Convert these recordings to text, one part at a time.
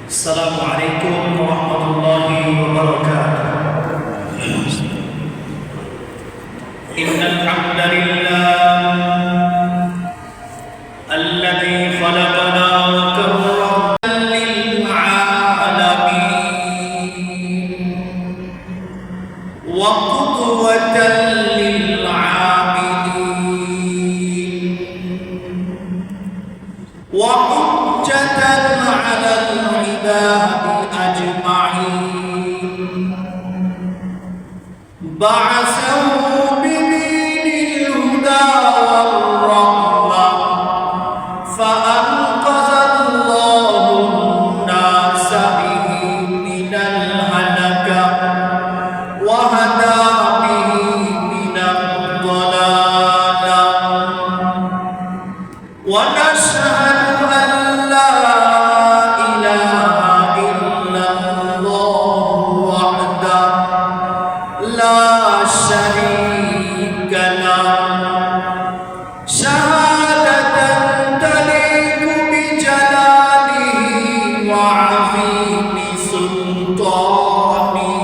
السلام عليكم ورحمة الله وبركاته. إن الحمد لله الذي خلقنا وكرمنا للعالمين وقدوة للعابدين وحجة على العباد أجمعين بعثه بدين الهدى والرحمة فأنقذ الله الناس به من الهلكة وهدى به من الضلالة ونشهد أن لا إله إلا الله وحده لا شريك له شهادة تليق بجلاله وعظيم سلطانه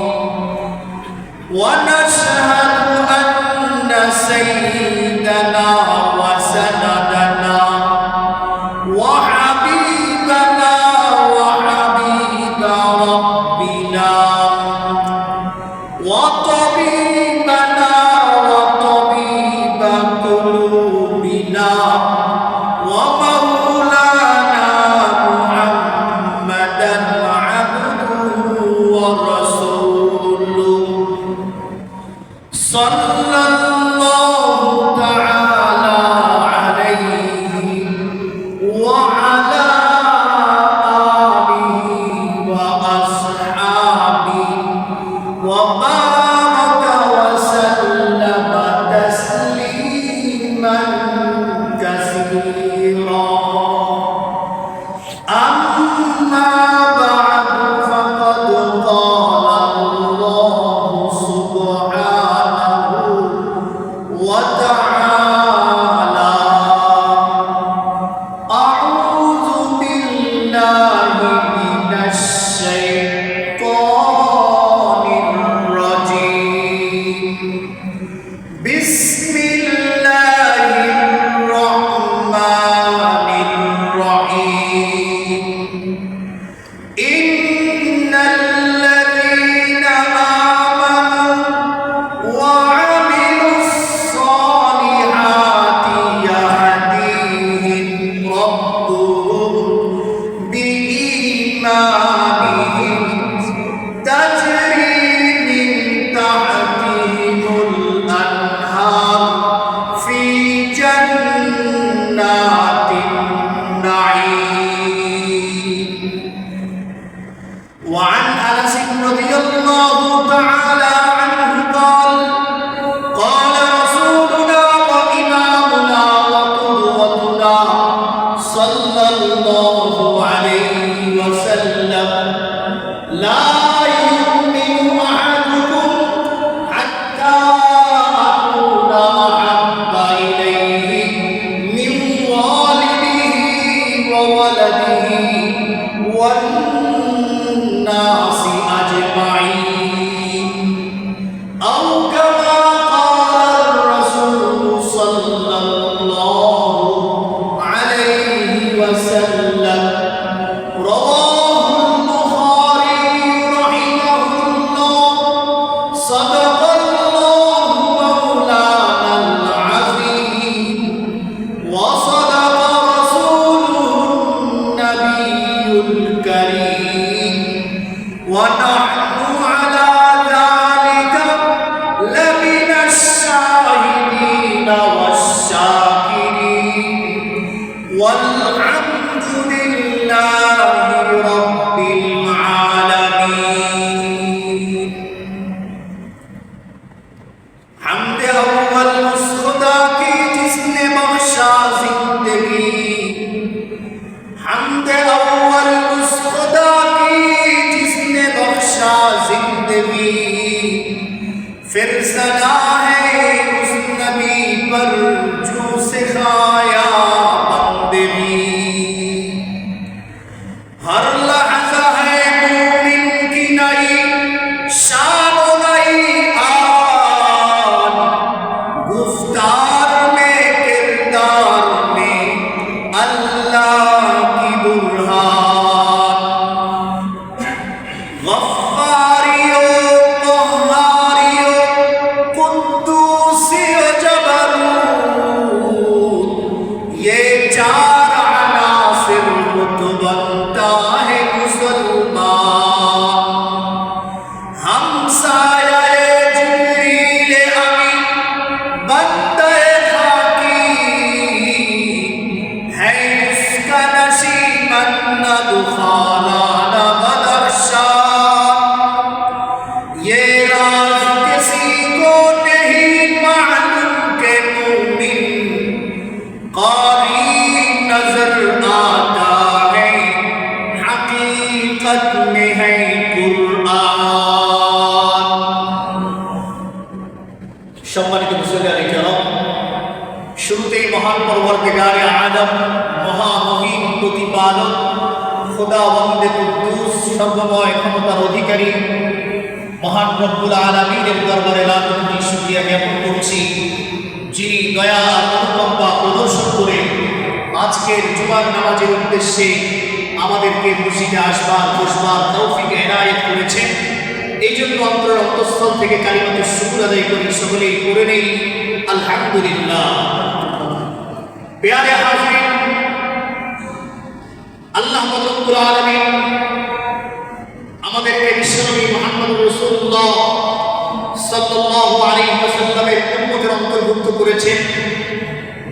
ونشهد أن سيدنا وسندنا وحبيبنا وحبيب ربنا وطبيبنا وطبيب قلوبنا ومولانا محمدا عبده ورسوله صلى الله تعالى عليه وعلى آله وأصحابه وبارك وسلم تسليما كثيرا أما بعد فقد قال الله سبحانه وتعالى أعوذ بالله من الشيطان الرجيم بسم الله الرحمن الرحيم إن الذين آمنوا وعملوا الصالحات يهديهم ربهم بإيمانهم تجري من تحتهم الأنهار في جنات النعيم وعن أنس رضي الله تعالى عنه قال قال رسولنا وإمامنا وقدوتنا صلى الله عليه وسلم لا يؤمن أحدكم حتى أكون أحب إليه من والده وولده والناس أجمعين أو كما قال الرسول صلى الله عليه وسلم رواه البخاري رحمه الله صدق الله مولانا العظيم وصدق رسوله النبي الكريم ونحن على ذلك لمن الشاهدين والشاكرين والحمد لله رب العالمين حمد اول اس خدا کی جس نے بخشا زندگی حمد اول اس خدا کی جس نے بخشا زندگی پھر سنا ہے اس نبی সম্মানিত মুসলিয়ানে কেরাম, শুরুতেই মহান পরওয়ারদিগারে আলম, মহামহিম প্রতিপালক খোদাবন্দে কুদ্দুস সর্বময় ক্ষমতার অধিকারী মহান রব্বুল আলামিনের দরবারে লাখো কোটি শুকরিয়া জ্ঞাপন করছি, যিনি দয়া আর অনুকম্পা প্রদর্শন করে আজকের জুমার নামাজের উদ্দেশ্যে আমাদেরকে মসজিদে আসবার বসবার তৌফিক এনায়েত করেছেন। এই জন্য অন্তরের অন্তঃস্থল থেকে কালিমাতুশ শুকর আদায় করি, সকলেই করে নেই আলহামদুলিল্লাহ। প্যারে হাজিরিন, আল্লাহ রব্বুল আলামিন আমাদেরকে বিশ্বনবী মুহাম্মদুর রাসূলুল্লাহ সাল্লাল্লাহু আলাইহি ওয়াসাল্লামের উম্মতের অন্তর্ভুক্ত করেছেন।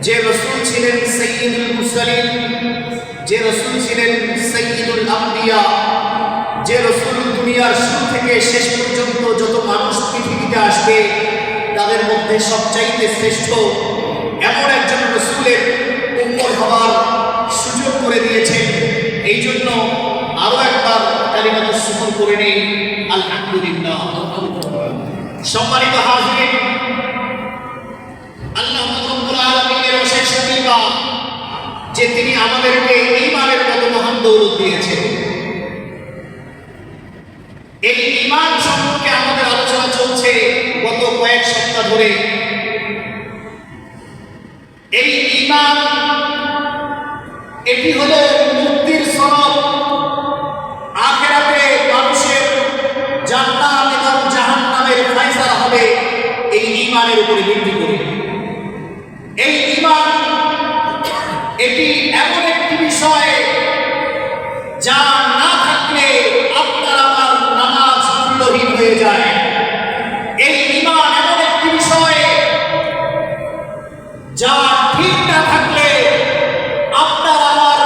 যে রাসূল ছিলেন সাইয়্যিদুল মুরসালিন, যে রাসূল ছিলেন সাইয়্যিদুল আম্বিয়া, যে রাসূল দুনিয়ার শুরু থেকে শেষ পর্যন্ত যত মানুষ পৃথিবীতে আসবে তাদের মধ্যে সবচাইতে শ্রেষ্ঠ এমন একজন রাসূলের উম্মত হওয়ার সুযোগ করে দিয়েছেন। এই জন্য আরো একবার কালিমাতুশ শুকর করে নেই আলহামদুলিল্লাহ। সম্মানিত হাজিরিন, আল্লাহ রব্বুল আলামিনের অশেষ কৃপা যে তিনি আমাদেরকে ঈমানের মতো মহান দৌলত দিয়েছেন। এই ঈমান সম্পর্কে আমাদের আলোচনা চলছে গত কয়েক সপ্তাহ ধরে। এই ঈমান এটি হলো মুক্তির সনদ। আখিরাতে মানুষের জান্নাত এবং জাহান্নামের ফয়সালা হবে এই ঈমানের উপরে ভিত্তি করে। এই ঈমান এটি এমন একটি বিষয় যা না থাকলে আপনার আমার নামাজ মূল্যহীন হয়ে যায়। এই ঈমান এমন একটি বিষয় যা ঠিক না থাকলে আপনার আমার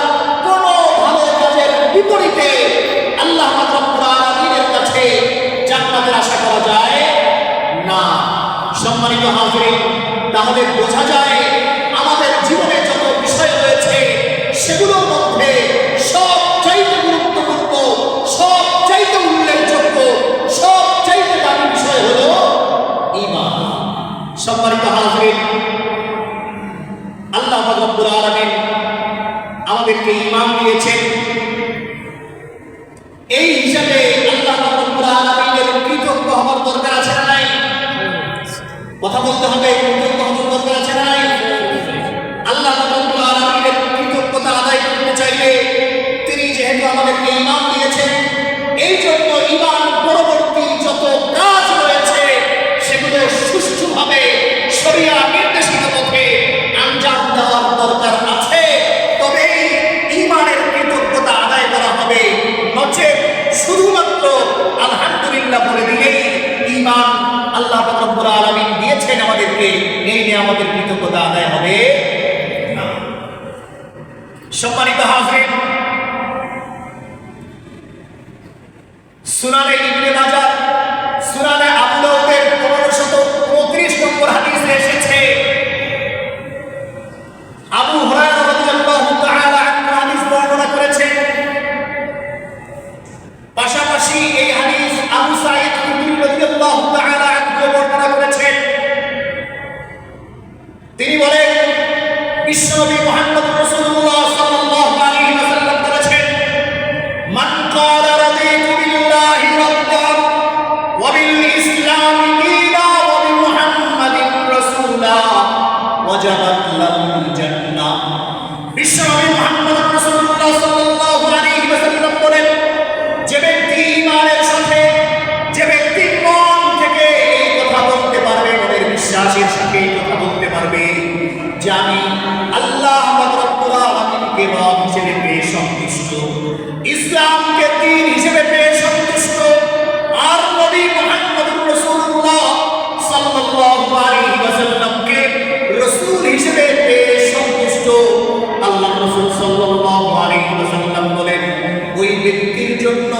কোনো ভালো কাজের বিপরীতে আল্লাহ রাব্বুল আলামিনের কাছে জান্নাতের আশা করা যায় না। সম্মানিত হাজিরিন, তাহলে বোঝা যায় আমাদের জীবনে যত বিষয় রয়েছে সেগুলোর মধ্যে সবচাইতে গুরুত্বপূর্ণ, সবচাইতে উল্লেখযোগ্য, সবচাইতে দামি বিষয় হলো ঈমান। সম্মানিত হাজিরিন, আল্লাহ রাব্বুল আলামিন আমাদেরকে ঈমান দিয়েছেন। এই হিসাবে আল্লাহ রাব্বুল আলামিনের কৃতজ্ঞ হওয়ার দরকার আছে না নাই? কথা বলতে হবে, কৃতজ্ঞ হওয়ার দরকার আছে না নাই? আল্লাহ রাব্বুল আলামিনের কৃতজ্ঞতা আদায় করতে চাইলে তিনি যেহেতু আমাদেরকে ঈমান দিয়েছেন, এই জন্য ঈমান পরবর্তী যত কাজ রয়েছে সেগুলো সুষ্ঠুভাবে শরিয়া নির্দেশিত পথে আঞ্জাম দেওয়ার দরকার আছে। তবে ঈমানের কৃতজ্ঞতা আদায় করা হবে, নচেত শুধুমাত্র আলহামদুলিল্লাহ বলে দিলেই ঈমান আল্লাহ রাব্বুল আলামিন দিয়েছেন আমাদেরকে, এই নিয়ে আমাদের কৃতজ্ঞতা আদায় হবে না। সম্মানিত হাজিরিন, সুনানে ইবনে মাজাহ, সুনানে আবু দাউদের 1535 নম্বর হাদিসে এসেছে, আবু হুরায়রা রাদিয়াল্লাহু তাআলা আনহু হাদিস বর্ণনা করেছেন। পাশাপাশি এই হাদিস আবু সাঈদ খুদরি রাদিয়াল্লাহু তাআলা আনহু বর্ণনা করেছেন। তিনি বলেন, বিশ্বনবী মুহাম্মদ রাসূলুল্লাহ সাল্লাল্লাহু আলাইহি ওয়াসাল্লাম বলেছেন, মান ক্বালা রাদিতু বিল্লাহি রাব্বান ওয়া বিল ইসলামি দীনা ওয়া বি মুহাম্মাদিন রাসূলা ওয়াজাবাত লাহুল জান্নাহ। বিশ্বনবী মুহাম্মদ রাসূলুল্লাহ সাল্লাল্লাহু আলাইহি ওয়াসাল্লাম বলেন, যে ব্যক্তি ঈমানের সাথে, যে ব্যক্তি মন থেকে এই কথা বলতে পারবে, মনের বিশ্বাসের সাথে এই কথা বলতে পারবে যে আমি আল্লাহ রাব্বুল আলামিনকে রব হিসেবে পেয়ে সন্তুষ্ট, ইসলামকে দ্বীন হিসেবে পেয়ে সন্তুষ্ট, আর নবী মুহাম্মদুর রাসূলুল্লাহ সাল্লাল্লাহু আলাইহি ওয়াসাল্লামকে রাসূল হিসেবে পেয়ে সন্তুষ্ট, আল্লাহ রাসূল সাল্লাল্লাহু আলাইহি ওয়াসাল্লাম বলেন, ওই ব্যক্তির জন্য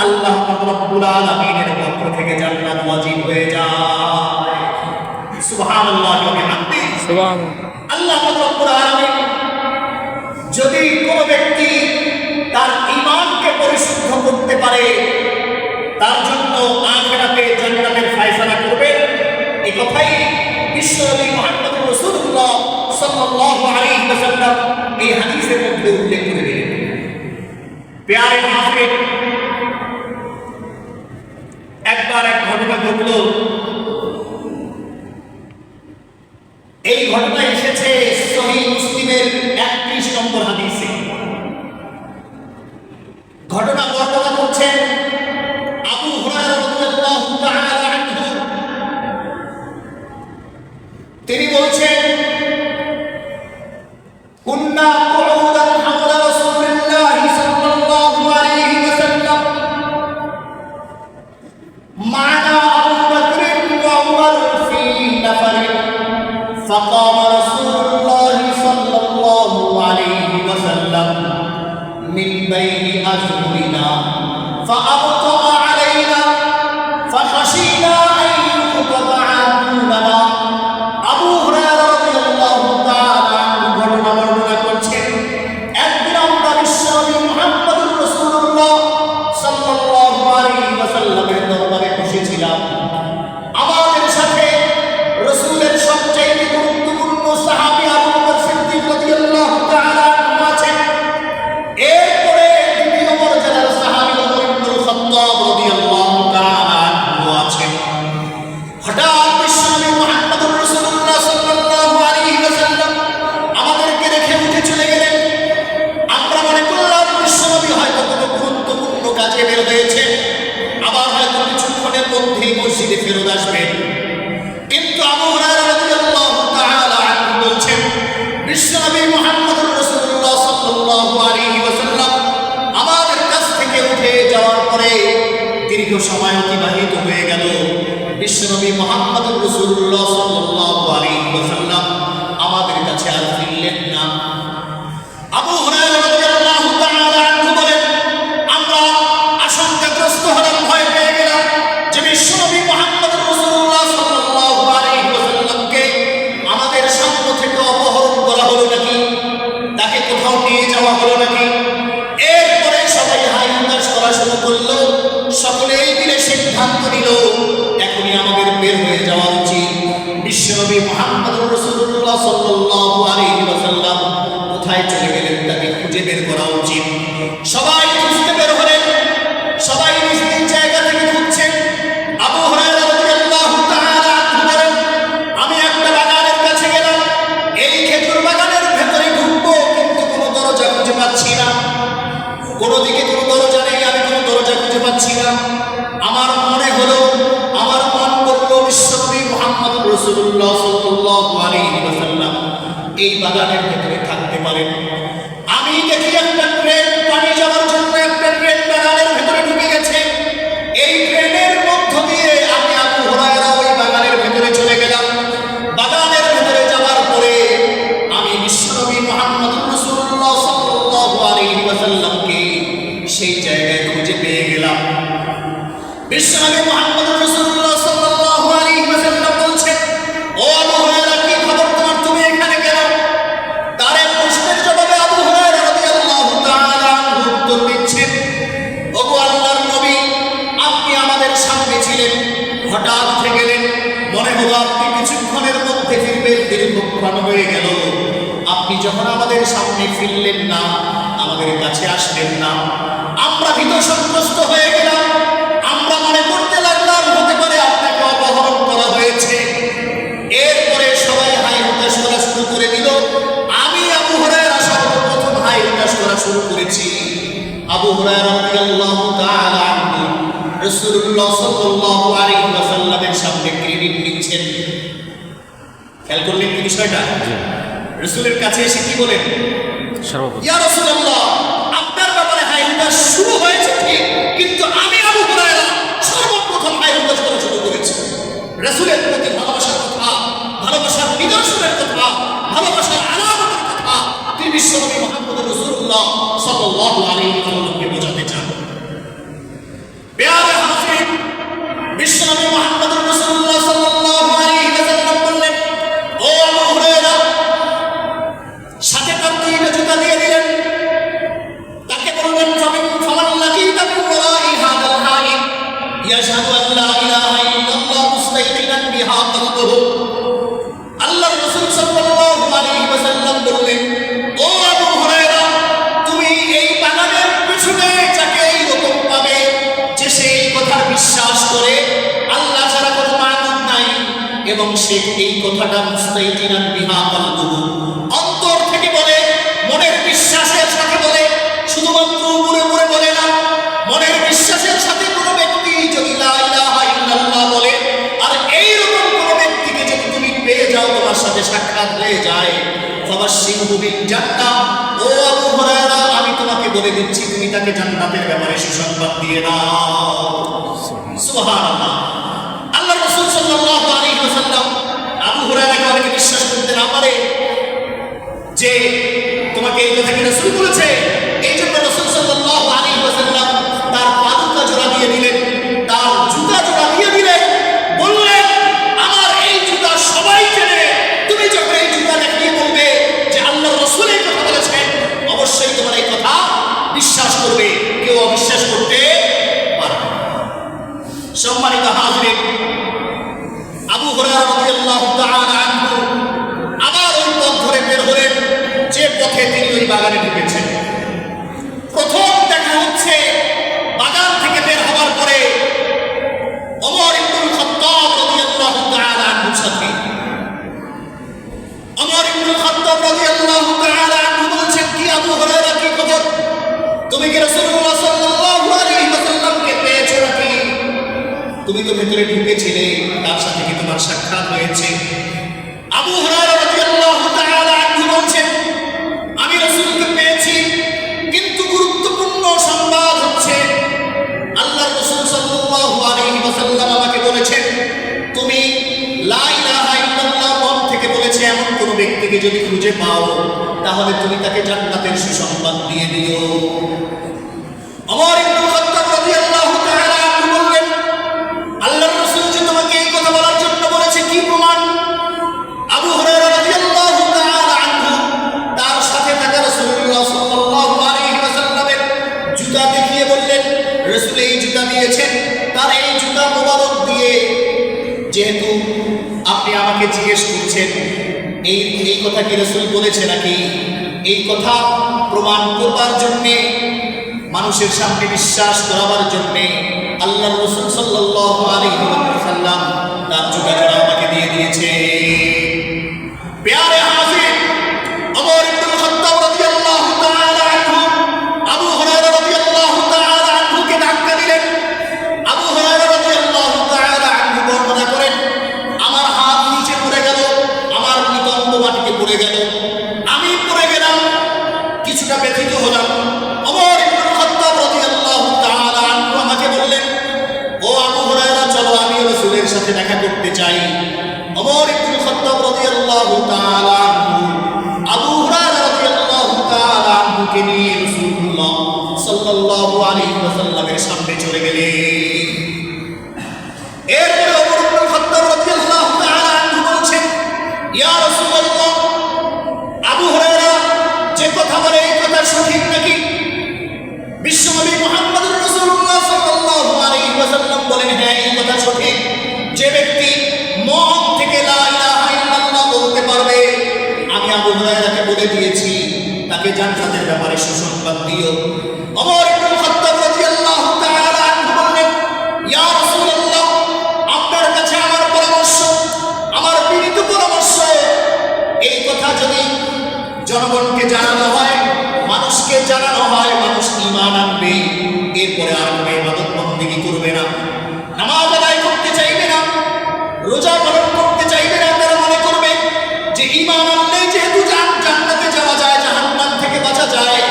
আল্লাহ রাব্বুল আলামিনের পক্ষ থেকে জান্নাত ওয়াজিব হয়ে যায়। সুবহানাল্লাহ ওয়া বিহামদিহি। সুবহানাল্লাহ। আল্লাহ রাব্বুল আলামিন যদি কোনো ব্যক্তি তার ঈমানকে পরিশুদ্ধ করতে পারে, তার জন্য আখিরাতে জান্নাতের ফয়সালা করবে। এই কথাই বিশ্বনবী মুহাম্মদ রাসূলুল্লাহ সাল্লাল্লাহু আলাইহি ওয়াসাল্লাম এই হাদিসের মধ্যে উল্লেখ করে দিলেন। প্যারে হাফেজ, একবার এক ঘটনা ঘটল। এই ঘটনা এসেছে সহিহ মুসলিমের 31 নম্বর হাদিসে। ঘটনা বর্ণনা করছেন আবু হুরায়রা রাদিয়াল্লাহু তাআলা আনহু। তিনি বলছেন, কুন্না কুউদান হাওলা রাসূলিল্লাহি সাল্লাল্লাহু আলাইহি ওয়াসাল্লাম মা'না আবু বকর ওয়া উমর ফি নাফারিন فقام رسول الله صلى الله عليه وسلم من بين أظهرنا فأبطأ علينا فخشينا أن يقطع دوننا। আবু হুরায়রা রাদিয়াল্লাহু তাআলা ঘটনা বর্ণনা করছেন, একদিন আমরা বিশ্বনবী মুহাম্মদুর রাসূলুল্লাহ সাল্লাল্লাহু আলাইহি ওয়াসাল্লামের দরবারে বসেছিলাম। আমাদের সাথে রাসূলের সবচেয়ে গুরুত্বপূর্ণ সাহাবী আবু বকর সিদ্দিক রাদিয়াল্লাহু তাআলা আনহু আছেন। এরপরে দ্বিতীয় মর্যাদার সাহাবী ওমর ইবনুল খাত্তাব রাদিয়াল্লাহু তাআলা আনহু আছেন। হঠাৎ বিশ্বনবী মুহাম্মদুর রাসূলুল্লাহ সাল্লাল্লাহু আলাইহি ওয়াসাল্লাম আমাদেরকে রেখে উঠে চলে গেলেন। আমরা মনে করলাম বিশ্বনবী হয়তো কোনো গুরুত্বপূর্ণ কাজে বের হয়েছে, আবার হয়তো কিছুক্ষণের মধ্যেই মসজিদে ফেরত আসবেন। কিন্তু আবু হুরায়রা রাদিয়াল্লাহু তাআলা আনহু বলছেন, বিশ্বনবী মুহাম্মদুর রাসূলুল্লাহ সাল্লাল্লাহু আলাইহি ওয়াসাল্লাম আমাদের কাছ থেকে উঠে যাওয়ার পরে দীর্ঘ সময় অতিবাহিত হয়ে গেল। বিশ্বনবী মুহাম্মদুর রাসূলুল্লাহ সাল্লাল্লাহু আলাইহি ওয়াসাল্লাম আমাদের কাছে আর ফিরলেন না। আবু হুরায়রা রাদিয়াল্লাহু তাআলা আনহু বলেন, আমরা আশঙ্কাগ্রস্ত হলাম, ভয় পেয়ে গেলাম যে বিশ্বনবী মুহাম্মদুর রাসূলুল্লাহ সাল্লাল্লাহু আলাইহি ওয়াসাল্লামকে আমাদের সামনে থেকে অপহরণ করা হলো নাকি, তাকে কোথাও নিয়ে যাওয়া হলো নাকি। এরপরে সবাই হাই হুতাশ করা শুরু করলো। সকলেই মিলে সিদ্ধান্ত নিল এখনই আমাদের বের হয়ে যাওয়া উচিত। বিশ্বনবী মুহাম্মদুর রাসূলুল্লাহ সাল্লাল্লাহু আলাইহি ওয়াসাল্লাম কোথায় চলে গেলেন তাকে খুঁজে বের করা উচিত। সবাই খুঁজতে বের হলেন, সবাই নিজ নিজ জায়গা থেকে খুঁজছেন। আবু হুরায়রা রাদিয়াল্লাহু তাআলা আনহু বলেন, আমি একটা বাগানের কাছে গেলাম। এই খেজুর বাগানের ভেতরে ঢুকবো, কিন্তু কোনো দরজা খুঁজে পাচ্ছি না। কোনো দিকে কোনো দরজা নেই, আমি কোনো দরজা খুঁজে পাচ্ছি না। আমার মনে হলো, আমার মন বলল বিশ্বনবী মুহাম্মদুর রাসূলুল্লাহ সাল্লাল্লাহু আলাইহি ওয়াসাল্লাম এই বাগানের ভেতরে থাকতে পারেন। আমি দেখি একটা ট্রেন পানি যাওয়ার জন্য একটা ট্রেন বাগানের ভেতরে ঢুকে গেছে। এই ট্রেনের মধ্য দিয়ে আমি আবু হুরায়রা ওই বাগানের ভেতরে চলে গেলাম। বাগানের ভেতরে যাওয়ার পরে আমি বিশ্বনবী মুহাম্মদুর রাসূলুল্লাহ সাল্লাল্লাহু আলাইহি ওয়াসাল্লামকে সেই জায়গায় খুঁজে পেয়ে গেলাম। বিশ্বনবী মুহাম্মদুর রাসূলুল্লাহ সাল্লাল্লাহু আলাইহি ওয়াসাল্লাম বলছেন, ও আবু হুরায়রা, কি খবর তোমার, তুমি এখানে কেন? তার এক প্রশ্নের জবাবে আবু হুরায়রা রাদিয়াল্লাহু তাআলা আনহু উত্তর দিচ্ছেন, ওগো আল্লাহর নবী, আপনি আমাদের সামনে ছিলেন, হঠাৎ উঠে গেলেন। মনে হলো আপনি কিছুক্ষণের মধ্যে ফিরবেন, দীর্ঘক্ষণ হয়ে গেল। আপনি যখন আমাদের সামনে ফিরলেন না, আমাদের কাছে আসলেন না, আমরা ভীত সন্ত্রস্ত হয়ে গেলাম। আমরা মনে করতে লাগলাম হতে পারে আপনাকে অপহরণ করা হয়েছে। এরপরে সবাই হাই হুতাশ করা শুরু করে দিল। আমি আবু হুরায়রা সর্বপ্রথম হাই হুতাশ করা শুরু করেছি। আবু হুরায়রা রাদিয়াল্লাহু তাআলা আনহু রাসূলুল্লাহ সাল্লাল্লাহু আলাইহি ওয়াসাল্লামের সামনে ক্রেডিট নিচ্ছেন। খেয়াল করলেন কি বিষয়টা? রাসূলের কাছে এসে কি বলেন? ইয়া রাসূলুল্লাহ, আপনার ব্যাপারে হাই হুতাশ শুরু হয়েছে ঠিক, কিন্তু আমি আবু হুরায়রা সর্বপ্রথম হাই হুতাশ করা শুরু করেছি। রাসূলের প্রতি ভালোবাসার কথা, ভালোবাসার নিদর্শনের কথা, ভালোবাসার আলামতের কথা তিনি বিশ্বনবী মুহাম্মদুর রাসূলুল্লাহ সাল্লাল্লাহু আলাইহি ওয়াসাল্লামকে বোঝাতে চান। প্যারে হাফেজ, বিশ্বনবী মুহাম্মদুর রাসূলুল্লাহ সাল্লাল্লাহু আলাইহি ওয়াসাল্লাম বললেন, ও আবু হুরায়রা, সাথে তার দুইটা জুতা দিয়ে দিলেন। তাকে বললেন, ফামান লাকিতা মিন ওয়ারাই হাদাল হাইম ইয়াশহাদু আন লা ইলাহা ইল্লাল্লাহ মুস্তাইকিনান বিহা কলবুহু আল্লাহ রাসূল সাল্লাল্লাহু আলাইহি ওয়াসাল্লাম বললেন, ও আবু হুরায়রা, তুমি এই বাগানের পিছনে যাকে এইরকম পাবে যে সে এই কথার বিশ্বাস করে আল্লাহ ছাড়া কোনো মাবুদ নাই এবং সে এই কথাটা মুস্তাইকিনান বিহা কলবুহু, অন্তর থেকে বলে, মনের বিশ্বাসের সাথে বলে, শুধুমাত্র উপরে উপরে বলে না, মনের বিশ্বাসের সাথে কোনো ব্যক্তি যদি লা ইলাহা ইল্লাল্লাহ বলে আর এইরকম কোনো ব্যক্তিকে যদি তুমি পেয়ে যাও, তোমার সাথে সাক্ষাৎ হয়ে যায়, ফাবাশশিরহু বিল জান্নাহ, ও আবু হুরায়রা, আমি তোমাকে বলে দিচ্ছি তুমি তাকে জান্নাতের ব্যাপারে সুসংবাদ দিয়ে দাও। সুবহানাল্লাহ। আল্লাহ রাসূল সাল্লাল্লাহু আলাইহি ওয়াসাল্লাম আবু হুরায়রাকে অনেকে বিশ্বাস করতে না পারে যে তোমাকে এই কথা কি রাসূল বলেছে, এই জন্য রাসূল সাল্লাল্লাহু আলাইহি ওয়াসাল্লাম তার পাদুকা জোড়া দিয়ে দিলেন, তার জুতা জোড়া দিয়ে দিলেন, বললেন আমার এই জুতা সবাই চেনে, তুমি যখন এই জুতা দেখিয়ে বলবে যে আল্লাহ রাসূল এই কথা বলেছেন, অবশ্যই তোমার এই কথা বিশ্বাস করবে, কেউ অবিশ্বাস করতে পারবে না। সম্মানিত হাজিরিন, আবু হুরায়রা রাদিয়াল্লাহু তাআলা আনহু আবার ওই পথ ধরে বের হলেন যে পথে তিনি ওই বাগানে ঢুকেছেন। প্রথম দেখা হচ্ছে বাগান থেকে বের হওয়ার পরে ওমর ইবনুল খাত্তাব রাদিয়াল্লাহু তাআলা আনহুর সাথে। ওমর ইবনুল খাত্তাব রাদিয়াল্লাহু তাআলা আনহু বলছেন, কি আবু হুরায়রা, কি খবর? তুমি কি রাসূলুল্লাহ সাল্লাল্লাহু আলাইহি ওয়াসাল্লামকে পেয়েছো নাকি? তুমি তো ভেতরে ঢুকেছিলে, তার সাথে কি তোমার সাক্ষাৎ হয়েছে? আবু হুরায়রা রাদিয়াল্লাহু তাআলা আনহু বলছেন, আমি রাসূলকে পেয়েছি, কিন্তু গুরুত্বপূর্ণ সংবাদ হচ্ছে আল্লাহর রাসূল সাল্লাল্লাহু আলাইহি ওয়াসাল্লাম আমাকে বলেছেন, তুমি লা ইলাহা ইল্লাল্লাহ মন থেকে বলেছে এমন কোন ব্যক্তিকে যদি খুঁজে পাও, তাহলে তুমি তাকে জান্নাতের সুসংবাদ দিয়ে দিও। ওমর ইবনুল খাত্তাব রাদিয়াল্লাহু তাআলা আনহু বললেন, আল্লাহর রাসূল যে তোমাকে এই কথা বলার জন্য বলেছে, কি প্রমাণ? আবু হুরায়রা রাদিয়াল্লাহু তাআলা আনহু তার সাথে থাকা রাসূলুল্লাহ সাল্লাল্লাহু আলাইহি ওয়াসাল্লামের জুতা দেখিয়ে বললেন, রাসূল এই জুতা দিয়েছেন, তার এই জুতা মোবারক দিয়ে, যেহেতু আপনি আমাকে জিজ্ঞেস করছেন এই কথা কি রাসূল বলেছে নাকি, এই কথা প্রমাণ করবার জন্যে, মানুষের সামনে বিশ্বাস করাবার জন্যে আল্লাহর রাসূল সাল্লাল্লাহু আলাইহি ওয়াসাল্লাম তার জুতা জোড়া আমাকে দিয়ে দিয়েছে। প্যারে হাজির, ওমর ইবনুল খাত্তাব রাদিয়াল্লাহু তাআলা আনহু আবু হুরায়রা রাদিয়াল্লাহু তাআলা আনহুকে ধাক্কা দিলেন। আবু হুরায়রা রাদিয়াল্লাহু তাআলা আনহু বর্ণনা করেন, আমার হাত নিচে পড়ে গেল, আমার নিতম্ব মাটিতে পড়ে গেল, আমি পড়ে গেলাম, কিছুটা ব্যথিত হলাম। ওমর ইবনুল খাত্তাব রাদিয়াল্লাহু তাআলা আনহু আমাকে বললেন, ও আবু হুরায়রা, চলো আমি রাসূলের সাথে দেখা করতে চাই। ওমর ইবনুল খাত্তাব রাদিয়াল্লাহু তাআলা আনহু আবু হুরায়রা রাদিয়াল্লাহু তাআলা আনহুকে নিয়ে রাসূলুল্লাহ সাল্লাল্লাহু আলাইহি ওয়াসাল্লামের সামনে চলে গেলেন। এরপরে ওমর ইবনুল খাত্তাব রাদিয়াল্লাহু তাআলা আনহু বলছেন, ইয়া রাসূলুল্লাহ, আবু হুরায়রা যে কথা বলে এই কথা সঠিক নাকি? বিশ্বনবী মুহাম্মদুর রাসূলুল্লাহ সাল্লাল্লাহু আলাইহি ওয়াসাল্লাম বলেন, হ্যাঁ, এই কথা সঠিক। যে ব্যক্তি মন থেকে লা ইলাহা ইল্লাল্লাহ বলতে পারবে, আমি আবু হুরায়রাকে বলে দিয়েছি, তাকে জান্নাতের ব্যাপারে সুসংবাদ দিও। ওমর ইবনুল খাত্তাব রাদিয়াল্লাহু তাআলা আনহু বললেন, ইয়া রাসূলুল্লাহ, আপনার কাছে আমার পরামর্শ, আমার বিনীত পরামর্শ, এই কথা যদি জনগণকে জানানো হয়, মানুষকে জানানো হয়, মানুষ ঈমান আনবে, এরপরে আর কোনো ইবাদত বন্দেগী করবে না, নামাজ আদায় করতে চাইবে না, রোজা পালন করতে চাইবে না। তারা মনে করবে যে ঈমান আনলে যেহেতু জান্নাতে যাওয়া যায়, জাহান্নাম থেকে বাঁচা যায়,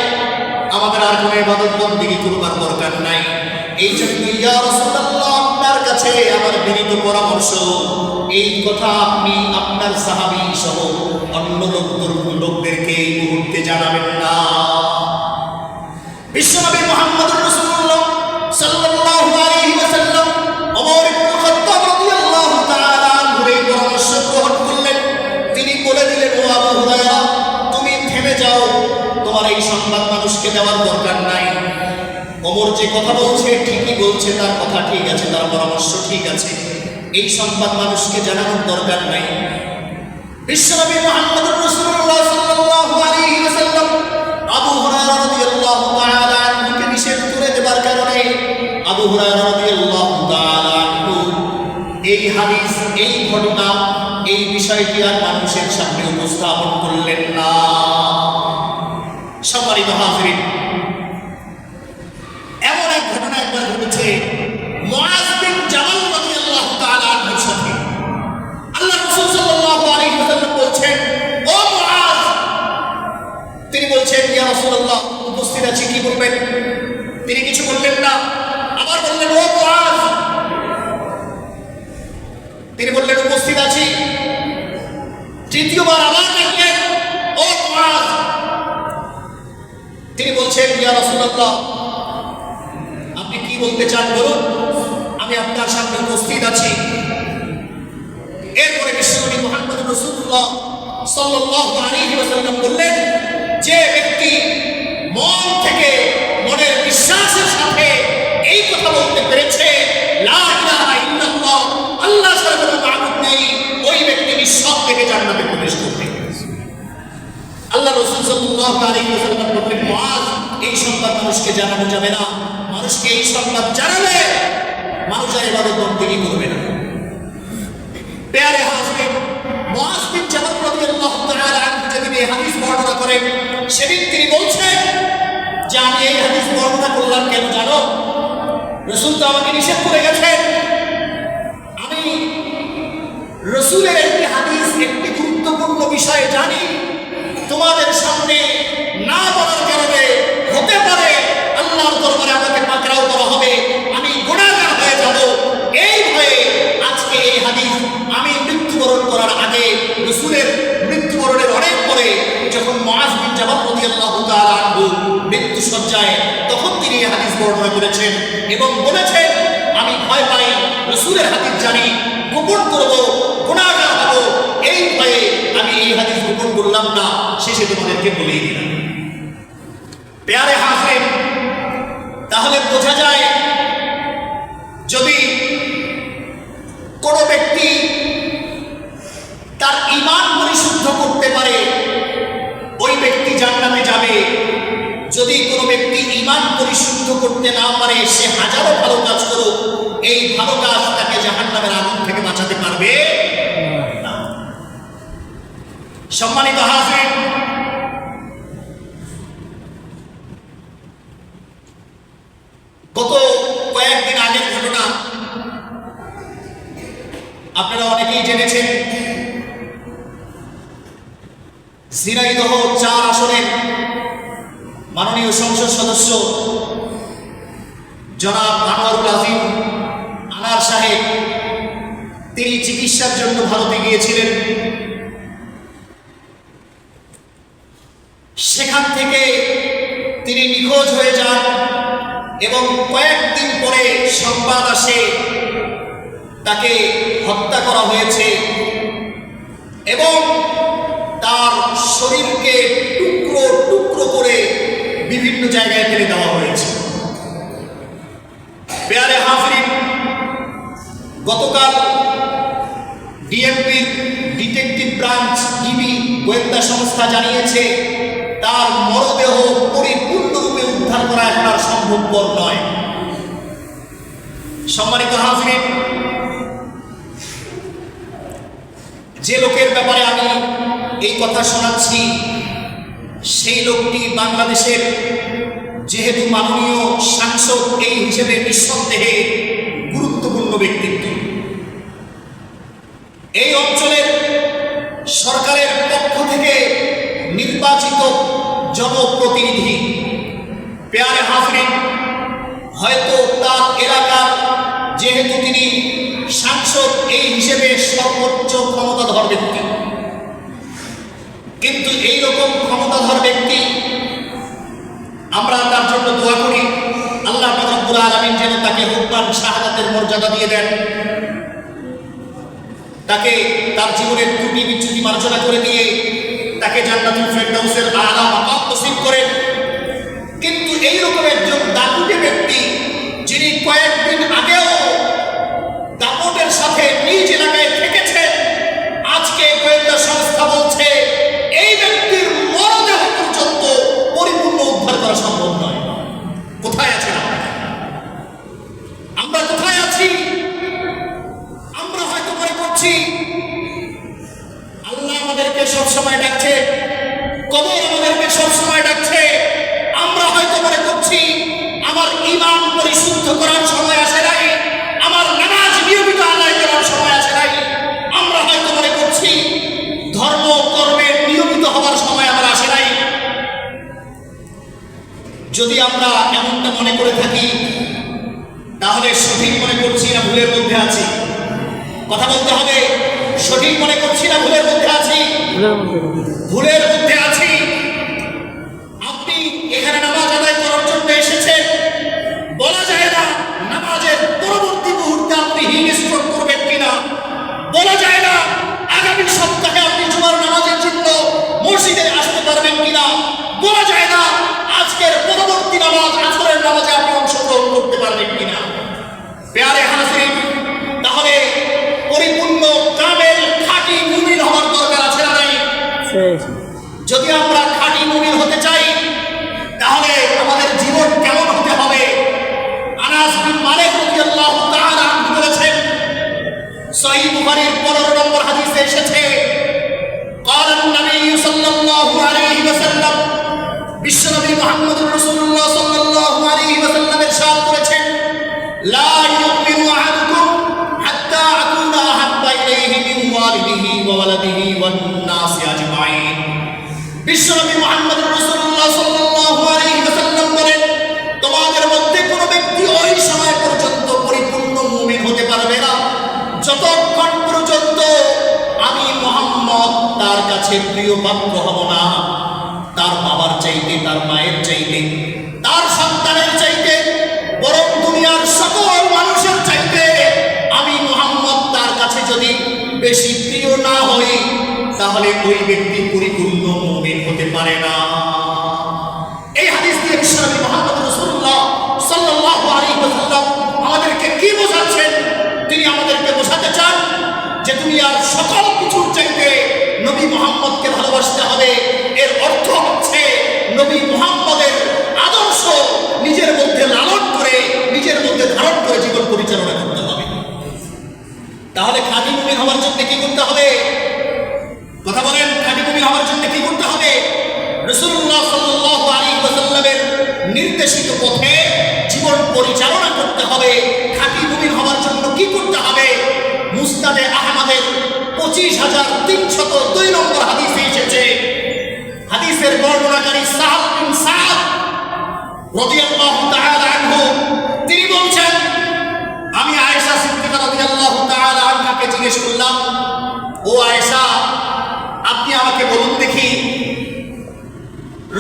আমাদের আর কোনো ইবাদত বন্দেগী করবার দরকার নাই। এই জন্য ইয়া রাসূলুল্লাহ, আপনার কাছে আমার বিনীত পরামর্শ, এই কথা আপনি আপনার সাহাবী সহ অন্য লোকদেরকে এই মুহূর্তে জানাবেন না। বিশ্বনবী মুহাম্মদুর রাসূলুল্লাহ সাল্লাল্লাহু আলাইহি ওয়াসাল্লাম ওমর ইবনুল খাত্তাব রাদিয়াল্লাহু তাআলা আনহুর এই পরামর্শ গ্রহণ করলেন। তিনি বলে দিলেন, ও আবু হুরায়রা, তুমি থেমে যাও, তোমার এই সংবাদ মানুষকে দেওয়ার দরকার নাই। ওমর যে কথা বলছে ঠিকই বলছে, তার কথা ঠিক আছে, তার পরামর্শ ঠিক আছে, এই সংবাদ মানুষকে জানানোর দরকার নাই। বিশ্বনবী মুহাম্মদুর রাসূলুল্লাহ সাল্লাল্লাহু আলাইহি ওয়াসাল্লাম আবু হুরায়রা রাদিয়াল্লাহু তাআলা আনহুকে নিষেধ করে দেবার কারণে আবু হুরায়রা রাদিয়াল্লাহু তাআলা আনহু এই হাদিস, এই ঘটনা, এই বিষয়টি আর মানুষের সামনে উপস্থাপন করলেন না। সম্মানিত হাজিরিন, এমন এক ঘটনা একবার ঘটেছে মুআজ বিন জাবাল রাদিয়াল্লাহু তাআলা আনহুর সাথে। আল্লাহ রাসূল সাল্লাল্লাহু আলাইহি ওয়াসাল্লাম বলছেন, ও মুআজ, তিনি বলছেন, ইয়া রাসূলুল্লাহ, উপস্থিত আছি, কি বলবেন? তিনি কিছু বললেন না। আবার বললেন, ও মুআজ, তিনি বললেন, উপস্থিত আছি। তৃতীয়বার আবার ডাকলেন, ও মুআজ, তিনি বলছেন, ইয়া রাসূলুল্লাহ, আপনি কি বলতে চান বলুন, আমি আপনার সামনে উপস্থিত আছি। এরপরে বিশ্বনবী মুহাম্মদুর রাসূলুল্লাহ সাল্লাল্লাহু আলাইহি ওয়াসাল্লাম বললেন, যে ব্যক্তি মন থেকে, মনের বিশ্বাসের সাথে এই কথা বলতে পেরেছে, লা ইলাহা ইল্লাল্লাহ, আল্লাহ ছাড়া কোনো মাবুদ নেই, ওই ব্যক্তি নিঃসন্দেহে জান্নাতে প্রবেশ করবে। আল্লাহ রাসূল সাল্লাল্লাহু আলাইহি ওয়াসাল্লাম বললেন, মুআজ, এই সংবাদ মানুষকে জানানো যাবে না। মানুষকে এই সংবাদ জানালে মানুষ আর ইবাদত বন্দেগী করবে না। প্যারে হাজরিন, মুআজ বিন জাবাল রাদিয়াল্লাহু তাআলা আনহু যেদিন এই হাদিস বর্ণনা করেন, সেদিন তিনি বলছেন যে আমি এই হাদিস বর্ণনা করলাম কেন জানো? রাসূল তো আমাকে নিষেধ করে গেছেন। আমি রাসূলের একটি হাদিস, একটি গুরুত্বপূর্ণ বিষয় জানি, তোমাদের সামনে না বলার কারণে হতে পারে আল্লাহর দরবারে আমাকে পাকড়াও করা হবে, আমি গুনাহগার হয়ে যাব। এই ভয়ে আজকে এই হাদিস আমি মৃত্যুবরণ করার আগে, রাসূলের মৃত্যুবরণের অনেক পরে, যখন মুআজ বিন জাবাল রাদিয়াল্লাহু তাআলা আনহু মৃত্যু সজ্জায়, তখন তিনি এই হাদিস বর্ণনা করেছেন এবং বলেছেন, আমি ভয় পাই, রাসূলের হাদিস জানি, গোপন করব, গুনাহগার হব, এই ভয়ে আমি এই হাদিস গোপন করলাম না, শেষে তোমাদেরকে বলেই দিলাম। প্যারে হাজরিন, তাহলে বোঝা যায়, যদি কোনো ব্যক্তি তার ঈমান পরিশুদ্ধ করতে পারে, ওই ব্যক্তি জান্নাতে যাবে। যদি কোনো ব্যক্তি ঈমান পরিশুদ্ধ করতে না পারে, সে হাজারো ভালো কাজ করুক, এই ভালো কাজ তাকে জাহান্নামের আগুন থেকে বাঁচাতে পারবে না। সম্মানিত হাজরিন, গত কয়েকদিন আগের ঘটনা আপনারা অনেকেই জেনেছেন। ঝিনাইদহ ৪ আসনের মাননীয় সংসদ সদস্য জনাব আনোয়ারুল আজিম আনার সাহেব, তিনি চিকিৎসার জন্য ভারতে গিয়েছিলেন। সেখান থেকে তিনি নিখোঁজ হয়ে যান এবং কয়েকদিন পরে সংবাদ আসে তাকে হত্যা করা হয়েছে এবং তার শরীরকে টুকরো টুকরো করে বিভিন্ন জায়গায় ফেলে দেওয়া হয়েছে। প্যারে হাজরিন, গতকাল ডিএমপির ডিটেকটিভ ব্রাঞ্চ, ডিবি গোয়েন্দা সংস্থা জানিয়েছে, তার মরদেহ পরিপূর্ণরূপে উদ্ধার করা এখন আর সম্ভবপর নয়। সম্মানিত হাজরিন, যে লোকের ব্যাপারে আমি এই কথা শোনাচ্ছি, সেই লোকটি বাংলাদেশের যেহেতু মাননীয় সাংসদ, এই হিসেবে নিঃসন্দেহে গুরুত্বপূর্ণ ব্যক্তিত্ব। এই অঞ্চলের সরকারের পক্ষ থেকে নির্বাচিত জনপ্রতিনিধি। প্যারে হাজরিন, হয়তো তার এলাকার, যেহেতু তিনি সাংসদ, এই হিসেবে সর্বোচ্চ ক্ষমতাধর ব্যক্তি, কিন্তু এইরকম ক্ষমতাধর ব্যক্তি, আমরা তার জন্য দোয়া করি, আল্লাহ রাব্বুল আলামিন যেন তাকে হুকমান শাহাদাতের মর্যাদা দিয়ে দেন, তাকে তার জীবনের ত্রুটি বিচ্যুতি মার্জনা করে দিয়ে তাকে জান্নাতুল ফেরদাউসের আলা মাকাম নসিব করেন। কিন্তু এইরকম একজন দাপুটে ব্যক্তি, যিনি কয়েকদিন আগেও দাপটের সাথে নিজ এলাকায় থেকেছেন, আজকে গোয়েন্দা সংস্থা সব সময় ডাকছে, কবর আমাদেরকে সব সময় ডাকছে। আমরা হয়তো মনে করছি আমার ঈমান পরিশুদ্ধ করার সময় আসে নাই, আমার নামাজ নিয়মিত আদায় করার সময় আসে নাই। আমরা হয়তো মনে করছি ধর্ম কর্মে নিয়মিত হওয়ার সময় আমার আসে নাই। যদি আমরা এমনটা মনে করে থাকি তাহলে সঠিক মনে করছি না ভুলের মধ্যে আছি? কথা বলতে হবে, সঠিক মনে করছি না ভুলের মধ্যে আছি? ভুলের মধ্যে আছি। আপনি এখানে নামাজ আদায় করার জন্য এসেছেন, বলা যায় না নামাজের পরবর্তী মুহূর্তে আপনি হিল স্ট্রোক করবেন কিনা, বলা যায় না আগামী সপ্তাহে আপনি জুমার নামাজের জন্য মসজিদে আসতে পারবেন কিনা, বলা যায় না আজকের পরবর্তী নামাজ আসরের নামাজে আপনি অংশগ্রহণ করতে পারবেন কিনা। প্যারে হাজির, তাহলে পরিপূর্ণ কামেল খাঁটি মুমিন হওয়ার দরকার আছে না নাই? যদি আমরা খাঁটি মুমিন হতে চাই তাহলে আমাদের জীবন কেমন হতে হবে? আনাস বিন মালিক রাদিয়াল্লাহু তাআলা আনহু বলেছেন, সহিহ বুখারীর 15 নম্বর হাদিসে এসেছে, قال النبي صلى الله عليه وسلم, বিশ্বনবী মুহাম্মদুর রাসূলুল্লাহ সাল্লাল্লাহু আলাইহি ওয়াসাল্লাম ইরশাদ করেছেন, লা ইউমিনু আহাদুকুম হাত্তা আকুনা আহাব্বা ইলাইহি মিন ওয়ালিদিহি ওয়া ওয়ালাদিহি ওয়ান নাসি আজমাইন। বিশ্বনবী মুহাম্মদুর রাসূলুল্লাহ সাল্লাল্লাহু আলাইহি ওয়াসাল্লাম বলেন, তোমাদের মধ্যে কোনো ব্যক্তি ওই সময় পর্যন্ত পরিপূর্ণ মুমিন হতে পারবে না যতক্ষণ পর্যন্ত আমি মুহাম্মদ তার কাছে প্রিয় পাত্র হব না, তার বাবার চাইতে, তার মায়ের চাইতে, তার সন্তানের চাইতে, বরং দুনিয়ার সকল মানুষের চাইতে আমি মুহাম্মদ তার কাছে যদি বেশি প্রিয় না হই তাহলে ওই ব্যক্তি পরিপূর্ণ মুমিন হতে পারে না। এই হাদিস দিয়ে বিশ্বনবী মুহাম্মদ রাসূলুল্লাহ সাল্লাল্লাহু আলাইহি ওয়াসাল্লাম আমাদেরকে কি বোঝাচ্ছেন? তিনি আমাদেরকে বোঝাতে চান যে দুনিয়ার সকল কিছুর চাইতে নবী মুহাম্মদকে ভালোবাসতে হবে। এর অর্থ হচ্ছে নবী মুহাম্মদের আদর্শ নিজের মধ্যে লালন করে, নিজের মধ্যে ধারণ করে জীবন পরিচালনা করতে হবে। তাহলে খাঁটি মুমিন হওয়ার জন্য কি করতে হবে? কথা বলেন, খাঁটি মুমিন হওয়ার জন্য কি করতে হবে? রাসূলুল্লাহ সাল্লাল্লাহু আলাইহি ওয়াসাল্লামের নির্দেশিত পথে জীবন পরিচালনা করতে হবে। খাঁটি মুমিন হওয়ার জন্য কি করতে হবে? মুসনাদে আহমদের 25,302 নম্বর হাদিসে এসেছে, হাদিসের বর্ণনাকারী সাহাব বিন সাদ রাদিয়াল্লাহু তাআলা আনহু তিনি বলছেন, আমি আয়েশা সিদ্দিকা রাদিয়াল্লাহু তাআলা আনহাকে জিজ্ঞেস করলাম, ও আয়েশা, আপনি আমাকে বলুন দেখি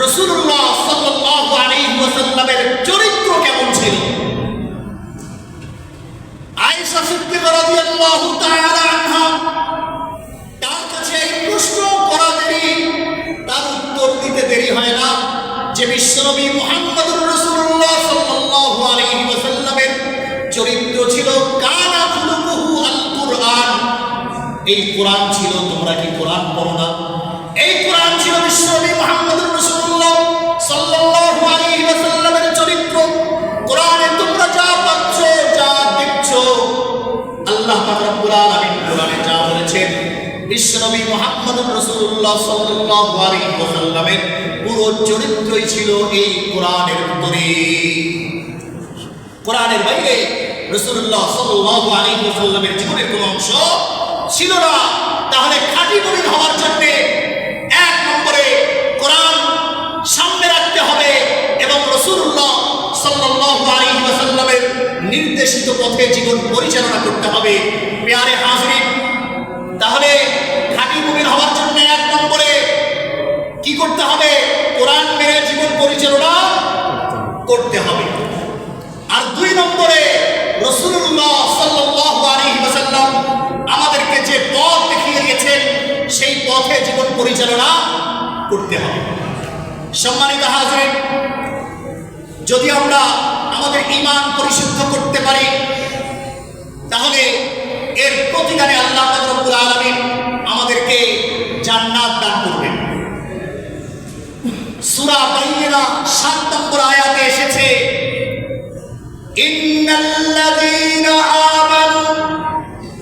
রাসূলুল্লাহ সাল্লাল্লাহু আলাইহি ওয়াসাল্লামের চরিত্র কেমন ছিল? আয়েশা সিদ্দিকা রাদিয়াল্লাহু তাআলা আনহা তার কাছে এই প্রশ্ন করা দেরি, তার উত্তর দিতে দেরি হয় না যে বিশ্বনবী মুহাম্মদুর রাসূলুল্লাহ সাল্লাল্লাহু আলাইহি ওয়াসাল্লামের চরিত্র ছিল কানা খুলুকুহু আল কুরআন। এই কোরআন ছিল, তোমরা কি কোরআন পড়ো না? এই কোরআন ছিল বিশ্বনবী মুহাম্মদুর রাসূলুল্লাহ সাল্লাল্লাহু আলাইহি ওয়াসাল্লামের চরিত্র। কোরআনে তোমরা যা পাচ্ছ, যা দেখছো, আল্লাহ পাক রব্বুল আলামিন কোরআনে যা বলেছেন, বিশ্বনবী মুহাম্মদুর রাসূলুল্লাহ সাল্লাল্লাহু আলাইহি ওয়াসাল্লামের পুরো চরিত্রই ছিল এই কোরআনের ভিতরে। কোরআনের বাইরে রাসূলুল্লাহ সাল্লাল্লাহু আলাইহি ওয়াসাল্লামের জীবনের কোনো অংশ ছিল না। তাহলে খাঁটি মুমিন হওয়ার জন্য এক নম্বরে কোরআন সামনে রাখতে হবে এবং রাসূলুল্লাহ সাল্লাল্লাহু আলাইহি ওয়াসাল্লামের নির্দেশিত পথে জীবন পরিচালনা করতে হবে। প্যারে হাজিরিন, তাহলে খাঁটি মুমিন হওয়ার জন্য এক নম্বরে কি করতে হবে? কোরআন মেনে জীবন পরিচালনা করতে হবে। আর দুই নম্বরে রাসূলুল্লাহ সাল্লাল্লাহু আলাইহি ওয়াসাল্লাম আমাদেরকে যে পথ দেখিয়ে গেছেন সেই পথে জীবন পরিচালনা করতে হবে। সম্মানিত হাজিরিন, যদি আমরা আমাদের ঈমান পরিশুদ্ধ করতে পারি তাহলে এর প্রতিদানে আল্লাহ পাক রব্বুল আলামিন আমাদেরকে জান্নাত দান করবেন। সূরা বাইয়িনা 7 নম্বর আয়াতে এসেছে, ইন্নাল্লাযীনা আমানু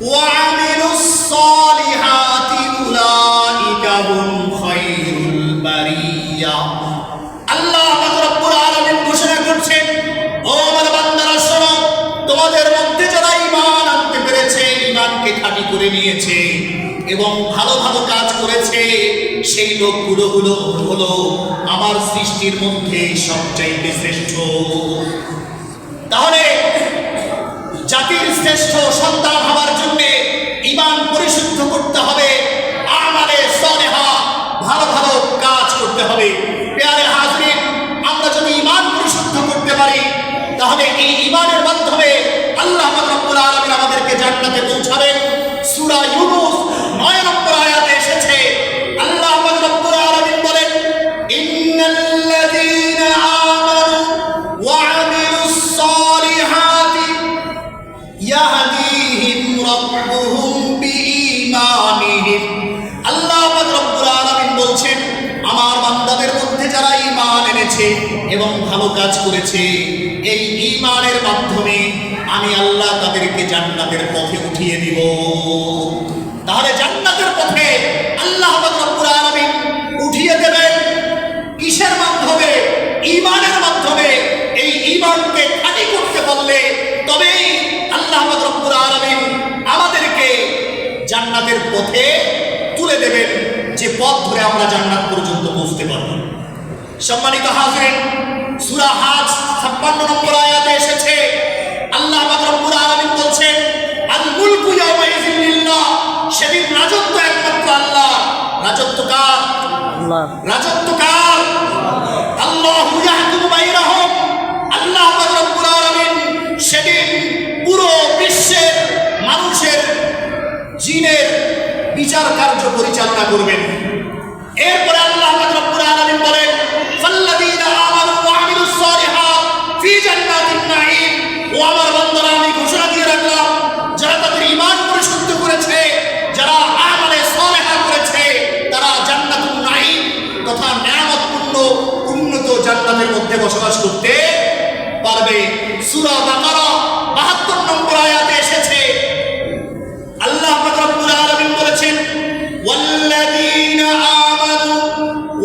ওয়া আমিলুস সালিহাতি উলাইকা করে নিয়েছে এবং ভালো ভালো কাজ করেছে, সেই লোকগুলো হলো আমার সৃষ্টির মধ্যে সবচাইতে শ্রেষ্ঠ। তাহলে জাতির শ্রেষ্ঠ সন্তান হওয়ার জন্য ঈমান পরিশুদ্ধ করতে হবে, আমালে সালেহা ভালো ভালো কাজ করতে হবে। প্রিয় হাজরিন, আমরা যদি ঈমান পরিশুদ্ধ করতে পারি তাহলে এই ঈমানের মাধ্যমে আল্লাহ রাব্বুল আলামিন আমাদেরকে জান্নাতে পৌঁছাবেন। সূরা ইউনূস 9 নম্বর আয়াতে এসেছে, আল্লাহ রাব্বুল আলামিন বলেন, ইন্নাল্লাযীনা আমানু ওয়া আমিলুস সালিহাতি ইয়াহদিহিম রাব্বুহুম বিঈমানিহিম। আল্লাহ রাব্বুল আলামিন বলছেন, আমার বান্দাদের মধ্যে যারা ঈমান এনেছে এবং ভালো কাজ করেছে, এই ঈমানের মাধ্যমে আমি আল্লাহ তাদেরকে জান্নাতের পথে উঠিয়ে দিব। তাহলে জান্নাতের পথে আল্লাহ রাব্বুল আলামিন উঠিয়ে দেবেন কিসের মাধ্যমে? ঈমানের মাধ্যমে। এই ঈমানকে খাঁটি করতে পারলে তবেই আল্লাহ রাব্বুল আলামিন আমাদেরকে জান্নাতের পথে তুলে দেবেন, যে পথ ধরে আমরা জান্নাত পর্যন্ত পৌঁছতে পারব। সম্মানিত হাজিরিন, সূরা হাজ 56 নম্বর আয়াতে এসেছে, আল্লাহ রাব্বুল আলামিন বলছেন, আল মুলকু ইয়াওমাইযিন লিল্লাহ, সেদিন রাজত্ব একমাত্র আল্লাহ। রাজত্ব কার? আল্লাহ। রাজত্ব কার? আল্লাহু ইয়াহকুমু বাইনাহুম। আল্লাহ রাব্বুল আলামিন সেদিন পুরো বিশ্বের মানুষের, জিনের বিচার কার্য পরিচালনা করবেন। এরপরে আল্লাহ রাব্বুল আলামিন বলেন, ফাল্লাযীনা আমানু ওয়া আমিলুস সালিহাত ফি জান্নাতিন নাঈম। ও আমার বান্দারা, আমি ঘোষণা দিয়ে রাখলাম, যারা তাদের ঈমান পরিশুদ্ধ করেছে, যারা আমালে সালেহা করেছে, তারা জান্নাতুন নাঈম তথা নিয়ামতপূর্ণ উন্নত জান্নাতের মধ্যে বসবাস করতে পারবে। সূরা বাকারা 72 নম্বর আয়াতে এসেছে, আল্লাহ রাব্বুল আলামিন বলেছেন, ওয়াল্লাযীনা আমানু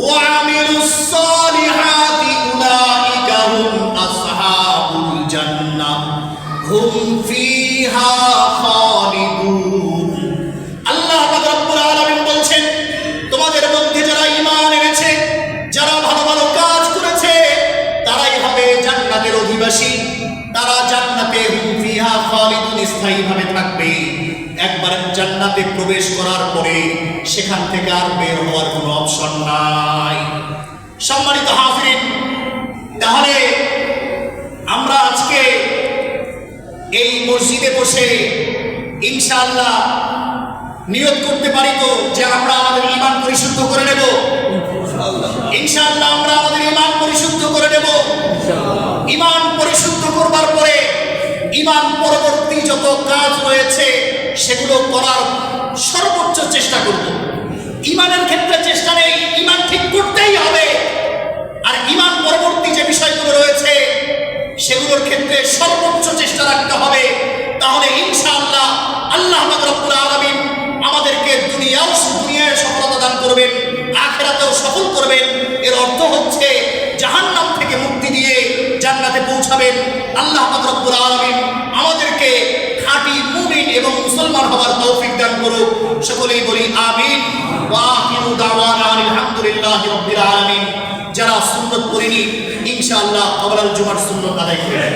ওয়া আমিলুস সালিহাতি উলাইকা হুম আসহাবুল জান্নাহ হুম ফিহা খালিদুন। আল্লাহ রাব্বুল আলামিন বলছেন, তোমাদের মধ্যে যারা ঈমান এনেছে, যারা ভালো ভালো কাজ করেছে, তারাই হবে জান্নাতের অধিবাসী। তারা জান্নাতে হুম ফিহা খালিদুন, স্থায়ীভাবে থাকবে। একবার জান্নাতে প্রবেশ করার পরে সেখান থেকে আর বের হওয়ার কোনো অপশন নাই। সম্মানিত হাজিরিন, তাহলে আমরা আজকে এই মসজিদে বসে ইনশাআল্লাহ নিয়ত করতে পারি তো যে আমরা আমাদের ঈমান পরিশুদ্ধ করে নেব। ইনশাআল্লাহ আমরা আমাদের ঈমান পরিশুদ্ধ করে নেব। ঈমান পরিশুদ্ধ করবার পরে ঈমান পরবর্তী যত কাজ রয়েছে সেগুলো করার সর্বোচ্চ চেষ্টা করব। ঈমানের ক্ষেত্রে চেষ্টা নেই, ঈমান ঠিক করতেই হবে। আর ঈমান পরবর্তী যে বিষয়গুলো রয়েছে সেগুলোর ক্ষেত্রে সর্বোচ্চ চেষ্টা রাখতে হবে। তাহলে ইনশাআল্লাহ আল্লাহ রাব্বুল আলামিন আমাদেরকে দুনিয়ায় সফলতা দান করবেন, আখিরাতেও সফল করবেন। এর অর্থ হচ্ছে জাহান্নাম থেকে মুক্তি দিয়ে জান্নাতে পৌঁছাবেন। আল্লাহ রাব্বুল আলামিন আমাদেরকে খাঁটি মুমিন এবং মুসলমান হওয়ার তৌফিক দান করুক। সকলেই বলি আমিন। ওয়া আখিরু দাওয়ানা আলহামদুলিল্লাহি রাব্বিল আলামিন। যারা সুন্নাত পড়েনি ইনশাআল্লাহ কবলাল জুমার সুন্নাত আদায় করবেন।